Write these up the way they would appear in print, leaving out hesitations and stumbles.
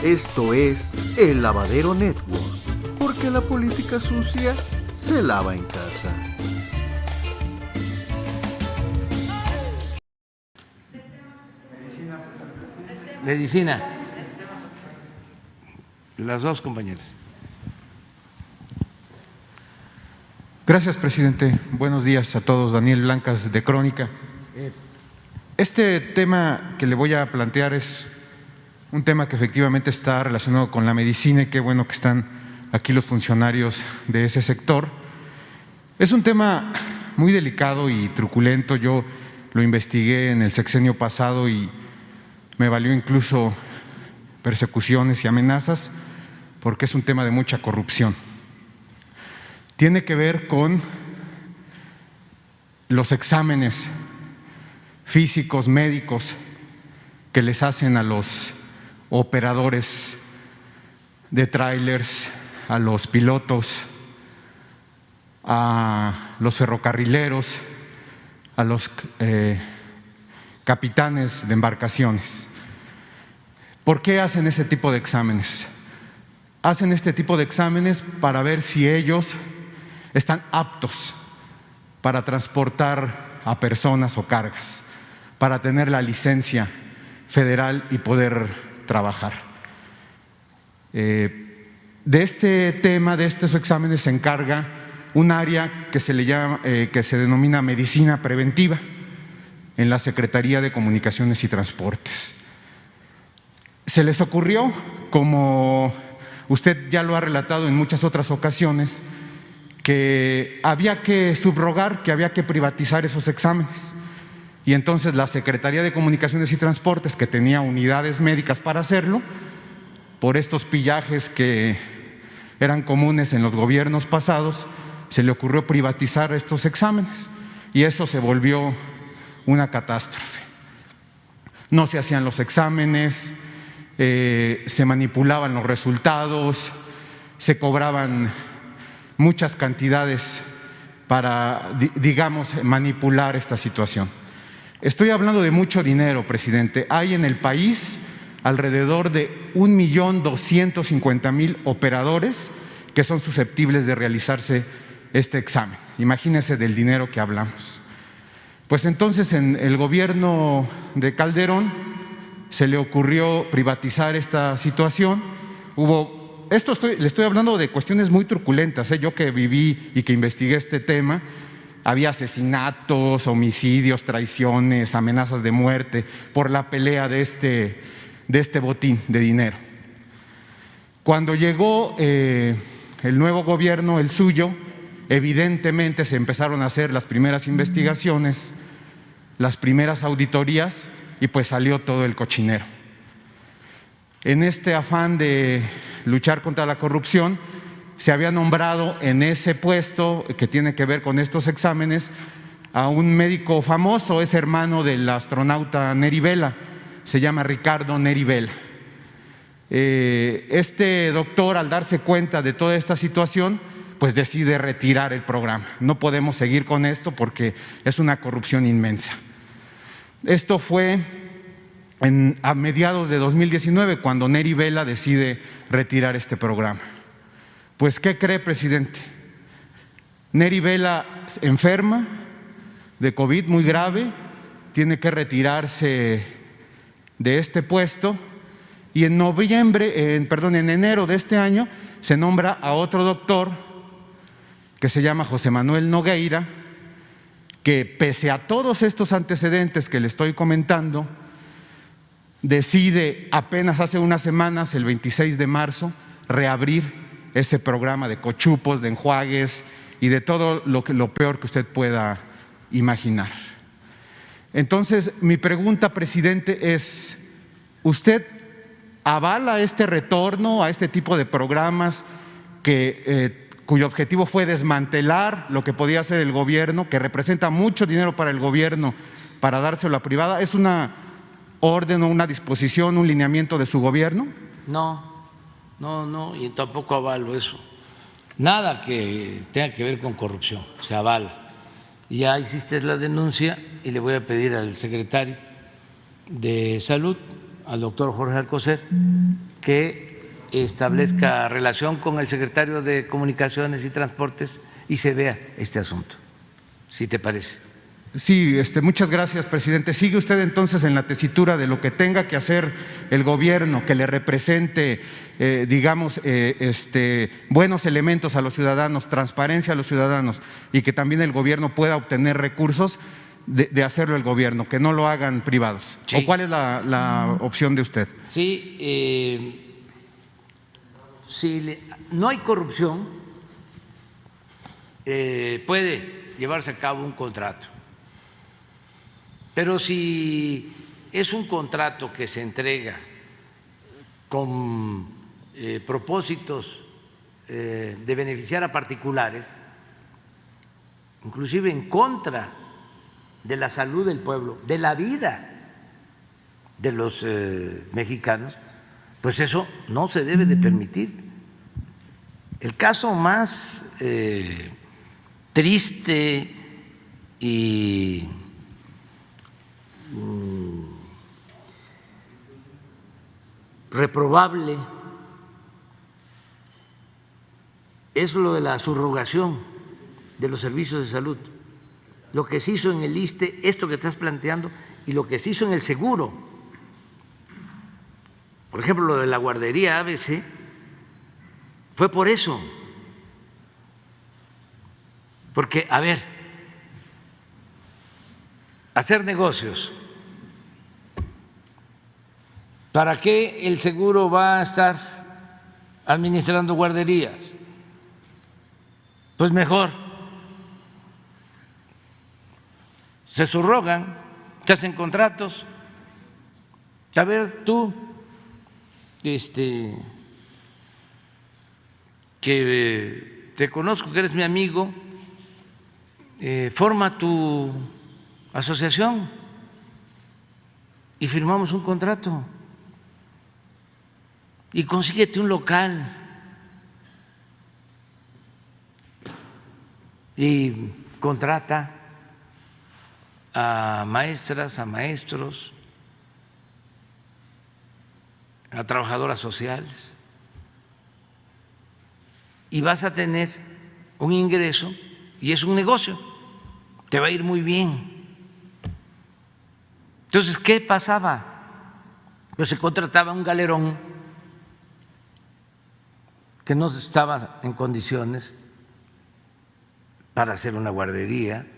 Esto es El Lavadero Network, porque la política sucia se lava en casa. Medicina. Las dos compañeras. Gracias, presidente. Buenos días a todos. Daniel Blancas, de Crónica. Este tema que le voy a plantear es un tema que efectivamente está relacionado con la medicina y qué bueno que están aquí los funcionarios de ese sector. Es un tema muy delicado y truculento. Yo lo investigué en el sexenio pasado y me valió incluso persecuciones y amenazas porque es un tema de mucha corrupción. Tiene que ver con los exámenes físicos, médicos que les hacen a los operadores de tráilers, a los pilotos, a los ferrocarrileros, a los capitanes de embarcaciones. ¿Por qué hacen ese tipo de exámenes? Hacen este tipo de exámenes para ver si ellos están aptos para transportar a personas o cargas, para tener la licencia federal y poder trabajar. De este tema, de estos exámenes, se encarga un área que se denomina medicina preventiva en la Secretaría de Comunicaciones y Transportes. Se les ocurrió, como usted ya lo ha relatado en muchas otras ocasiones, que había que subrogar, que había que privatizar esos exámenes. Y entonces la Secretaría de Comunicaciones y Transportes, que tenía unidades médicas para hacerlo, por estos pillajes que eran comunes en los gobiernos pasados, se le ocurrió privatizar estos exámenes y eso se volvió una catástrofe. No se hacían los exámenes, se manipulaban los resultados, se cobraban muchas cantidades para, digamos, manipular esta situación. Estoy hablando de mucho dinero, presidente. Hay en el país alrededor de 1.250.000 operadores que son susceptibles de realizarse este examen. Imagínese del dinero que hablamos. Pues entonces en el gobierno de Calderón se le ocurrió privatizar esta situación. Le estoy hablando de cuestiones muy truculentas. Yo que viví y que investigué este tema, había asesinatos, homicidios, traiciones, amenazas de muerte por la pelea de este botín de dinero. Cuando llegó el nuevo gobierno, el suyo, evidentemente se empezaron a hacer las primeras investigaciones, las primeras auditorías y pues salió todo el cochinero. En este afán de luchar contra la corrupción, se había nombrado en ese puesto que tiene que ver con estos exámenes a un médico famoso, es hermano del astronauta Neri Vela, se llama Ricardo Neri Vela. Este doctor, al darse cuenta de toda esta situación, pues decide retirar el programa. No podemos seguir con esto porque es una corrupción inmensa. Esto fue a mediados de 2019 cuando Neri Vela decide retirar este programa. Pues, ¿qué cree, presidente? Neri Vela enferma de COVID muy grave, tiene que retirarse de este puesto y en enero de este año se nombra a otro doctor que se llama José Manuel Nogueira, que pese a todos estos antecedentes que le estoy comentando, decide apenas hace unas semanas, el 26 de marzo, reabrir ese programa de cochupos, de enjuagues y de todo lo peor que usted pueda imaginar. Entonces, mi pregunta, presidente, es: ¿usted avala este retorno a este tipo de programas cuyo objetivo fue desmantelar lo que podía hacer el gobierno, que representa mucho dinero para el gobierno, para dárselo a privada? ¿Es una orden o una disposición, un lineamiento de su gobierno? No, y tampoco avalo eso. Nada que tenga que ver con corrupción se avala. Ya hiciste la denuncia y le voy a pedir al secretario de Salud, al doctor Jorge Alcocer, que establezca relación con el secretario de Comunicaciones y Transportes y se vea este asunto, si te parece. Sí, muchas gracias, presidente. ¿Sigue usted entonces en la tesitura de lo que tenga que hacer el gobierno, que le represente, digamos, buenos elementos a los ciudadanos, transparencia a los ciudadanos y que también el gobierno pueda obtener recursos, de hacerlo el gobierno, que no lo hagan privados? Sí. ¿O cuál es la opción de usted? Sí, si no hay corrupción, puede llevarse a cabo un contrato. Pero si es un contrato que se entrega con propósitos de beneficiar a particulares, inclusive en contra de la salud del pueblo, de la vida de los mexicanos, pues eso no se debe de permitir. El caso más triste y reprobable es lo de la subrogación de los servicios de salud, lo que se hizo en el ISSSTE, esto que estás planteando, y lo que se hizo en el seguro. Por ejemplo, lo de la guardería ABC fue por eso, porque, a ver, hacer negocios, ¿para qué el seguro va a estar administrando guarderías? Pues mejor se subrogan, se hacen contratos. A ver, tú, que te conozco, que eres mi amigo, forma tu asociación y firmamos un contrato y consíguete un local y contrata a maestras, a maestros, a trabajadoras sociales y vas a tener un ingreso y es un negocio, te va a ir muy bien. Entonces, ¿qué pasaba? Pues se contrataba un galerón que no estaba en condiciones para hacer una guardería,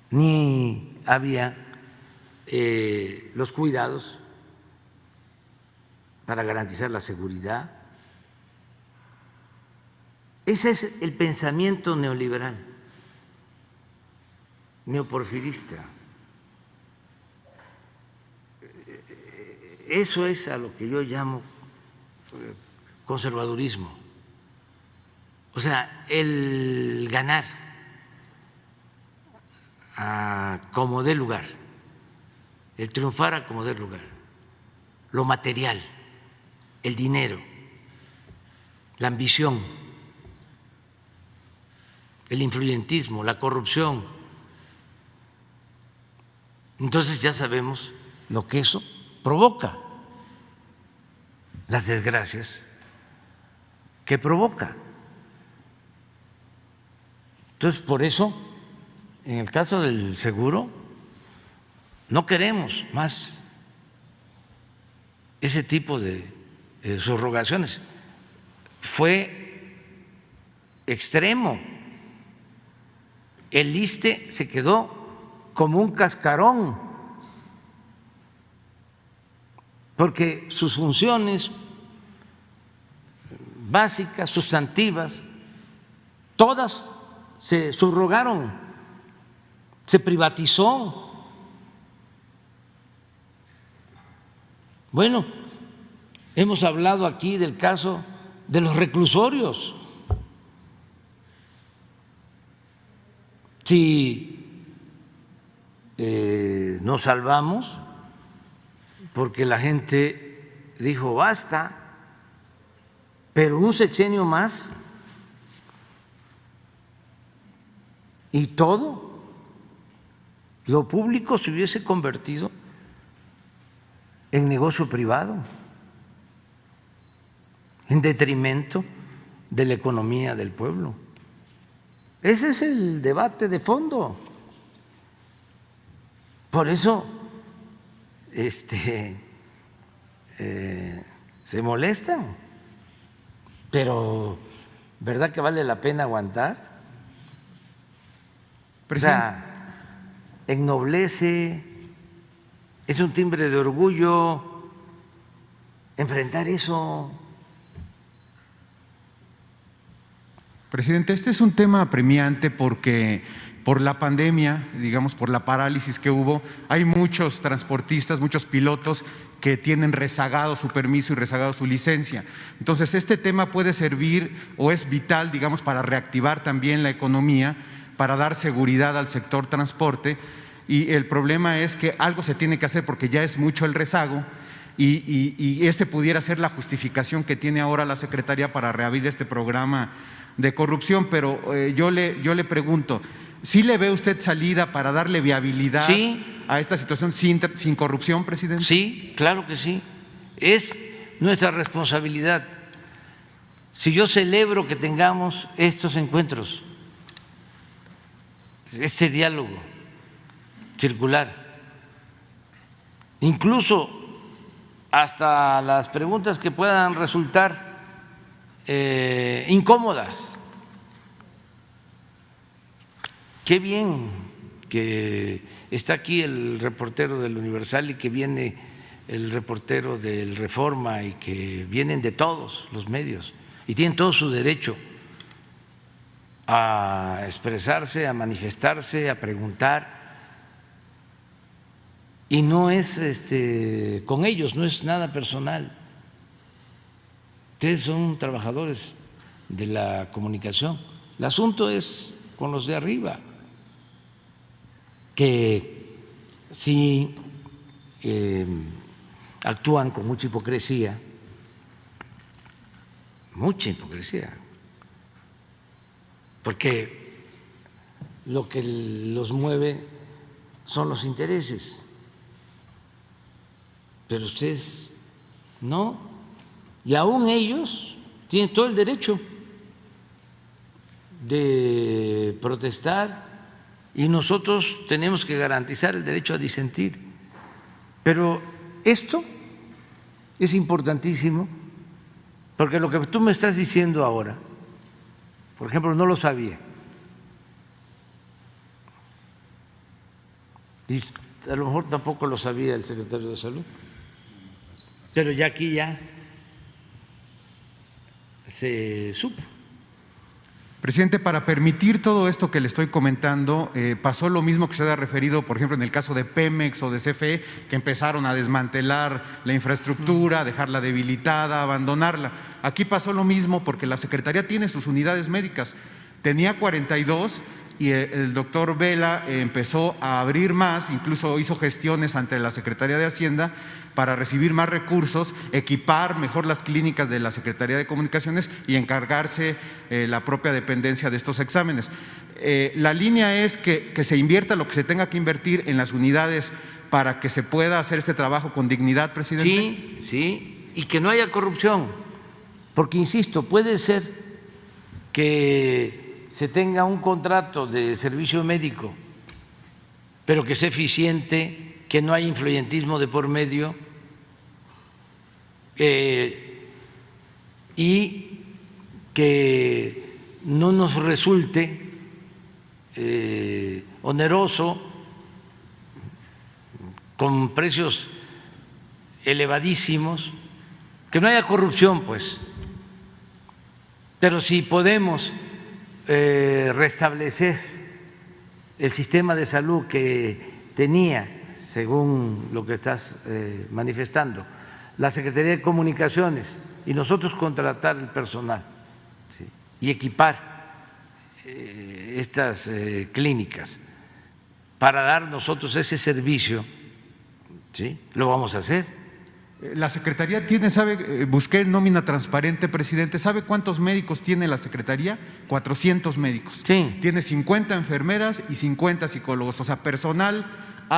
ni había los cuidados para garantizar la seguridad. Ese es el pensamiento neoliberal, neoporfirista. Eso es a lo que yo llamo conservadurismo. O sea, el ganar a como dé lugar, el triunfar a como dé lugar, lo material, el dinero, la ambición, el influyentismo, la corrupción. Entonces ya sabemos lo que eso provoca, las desgracias que provoca. Entonces, por eso, en el caso del seguro, no queremos más ese tipo de subrogaciones. Fue extremo. El ISSSTE se quedó como un cascarón, porque sus funciones básicas, sustantivas, todas se subrogaron, se privatizó. Bueno, hemos hablado aquí del caso de los reclusorios. Si nos salvamos porque la gente dijo basta, pero un sexenio más y todo lo público se hubiese convertido en negocio privado. en detrimento de la economía del pueblo. Ese es el debate de fondo. Por eso se molestan, pero ¿verdad que vale la pena aguantar? O sea, ennoblece, es un timbre de orgullo enfrentar eso. Presidente, este es un tema apremiante porque por la pandemia, digamos, por la parálisis que hubo, hay muchos transportistas, muchos pilotos que tienen rezagado su permiso y rezagado su licencia. Entonces, este tema puede servir o es vital, digamos, para reactivar también la economía, para dar seguridad al sector transporte, y el problema es que algo se tiene que hacer porque ya es mucho el rezago y ese pudiera ser la justificación que tiene ahora la Secretaría para reabrir este programa de corrupción, pero yo le pregunto, ¿sí le ve usted salida para darle viabilidad a esta situación sin corrupción, presidente? Sí, claro que sí. Es nuestra responsabilidad. Si yo celebro que tengamos estos encuentros, este diálogo circular, incluso hasta las preguntas que puedan resultar incómodas. Qué bien que está aquí el reportero del Universal y que viene el reportero del Reforma y que vienen de todos los medios y tienen todo su derecho a expresarse, a manifestarse, a preguntar. Y no es con ellos, no es nada personal. Ustedes son trabajadores de la comunicación. El asunto es con los de arriba, que sí actúan con mucha hipocresía, porque lo que los mueve son los intereses, pero ustedes no, y aún ellos tienen todo el derecho de protestar y nosotros tenemos que garantizar el derecho a disentir. Pero esto es importantísimo porque lo que tú me estás diciendo ahora, por ejemplo, no lo sabía. Y a lo mejor tampoco lo sabía el secretario de Salud. Pero ya aquí ya se supo. Presidente, para permitir todo esto que le estoy comentando, pasó lo mismo que usted ha referido, por ejemplo, en el caso de Pemex o de CFE, que empezaron a desmantelar la infraestructura, a dejarla debilitada, a abandonarla. Aquí pasó lo mismo porque la Secretaría tiene sus unidades médicas. Tenía 42 y el doctor Vela empezó a abrir más, incluso hizo gestiones ante la Secretaría de Hacienda para recibir más recursos, equipar mejor las clínicas de la Secretaría de Comunicaciones y encargarse la propia dependencia de estos exámenes. La línea es que se invierta lo que se tenga que invertir en las unidades para que se pueda hacer este trabajo con dignidad, presidente. Sí, sí, y que no haya corrupción, porque insisto, puede ser que se tenga un contrato de servicio médico, pero que sea eficiente, que no haya influyentismo de por medio y que no nos resulte oneroso con precios elevadísimos, que no haya corrupción, pues. Pero si podemos restablecer el sistema de salud que tenía, según lo que estás manifestando, la Secretaría de Comunicaciones y nosotros contratar el personal, ¿sí?, y equipar estas clínicas para dar nosotros ese servicio, ¿sí?, lo vamos a hacer. La Secretaría tiene, ¿sabe? Busqué nómina transparente, presidente. ¿Sabe cuántos médicos tiene la Secretaría? 400 médicos. Sí. Tiene 50 enfermeras y 50 psicólogos, o sea, personal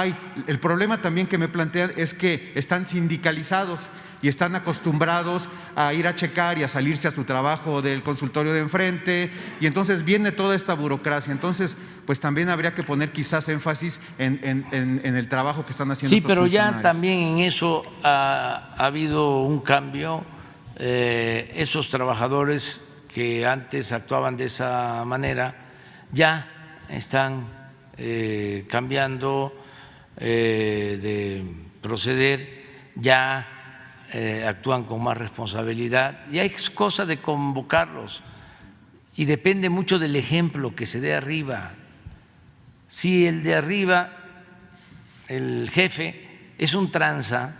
El problema también que me plantean es que están sindicalizados y están acostumbrados a ir a checar y a salirse a su trabajo del consultorio de enfrente, y entonces viene toda esta burocracia. Entonces, pues también habría que poner quizás énfasis en el trabajo que están haciendo. Sí, estos pero ya funcionarios. también en eso ha habido un cambio. Esos trabajadores que antes actuaban de esa manera ya están cambiando de proceder, ya actúan con más responsabilidad, y hay cosa de convocarlos, y depende mucho del ejemplo que se dé arriba. Si el de arriba, el jefe, es un tranza,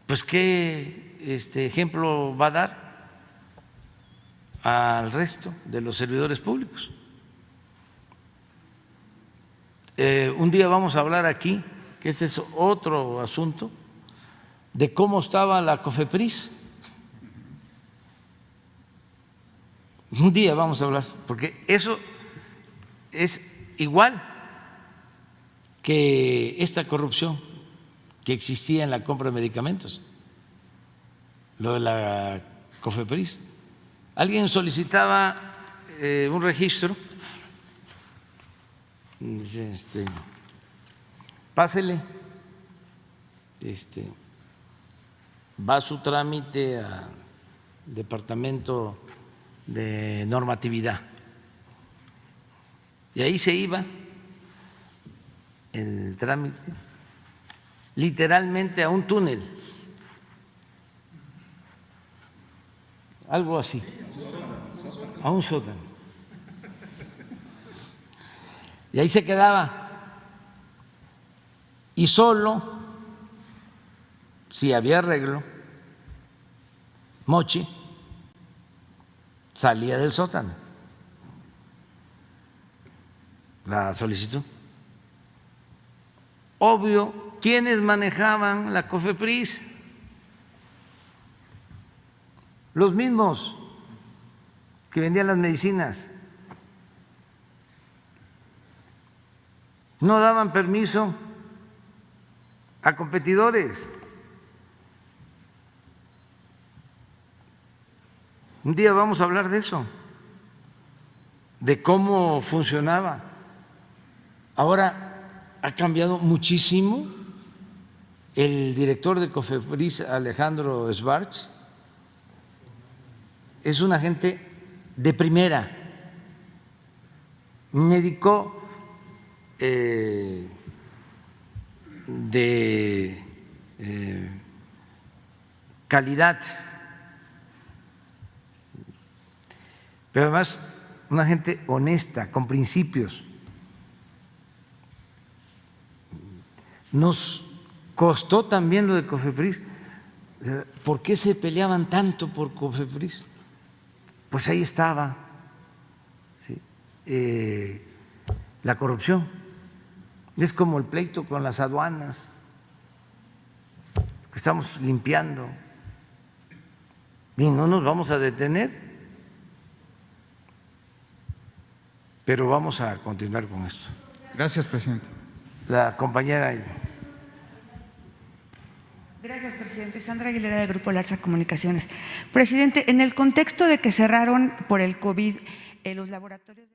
pues ¿qué ejemplo va a dar al resto de los servidores públicos? Un día vamos a hablar aquí, que ese es otro asunto, de cómo estaba la COFEPRIS. Un día vamos a hablar, porque eso es igual que esta corrupción que existía en la compra de medicamentos, lo de la COFEPRIS. Alguien solicitaba un registro, dice, pásele, va a su trámite al Departamento de Normatividad, y ahí se iba el trámite literalmente a un túnel, algo así, a un sótano, y ahí se quedaba, y solo si había arreglo, moche, salía del sótano la solicitud. Obvio, ¿quiénes manejaban la COFEPRIS? Los mismos que vendían las medicinas. No daban permiso a competidores. Un día vamos a hablar de eso, de cómo funcionaba. Ahora ha cambiado muchísimo. El director de COFEPRIS, Alejandro Schwartz, es una gente de primera, médico de calidad, pero además una gente honesta, con principios. Nos costó también lo de COFEPRIS. ¿Por qué se peleaban tanto por COFEPRIS? Pues ahí estaba, ¿sí? La corrupción. Es como el pleito con las aduanas, que estamos limpiando, y no nos vamos a detener, pero vamos a continuar con esto. Gracias, presidente. La compañera. Gracias, presidente. Sandra Aguilera, de Grupo Larsa Comunicaciones. Presidente, en el contexto de que cerraron por el COVID los laboratorios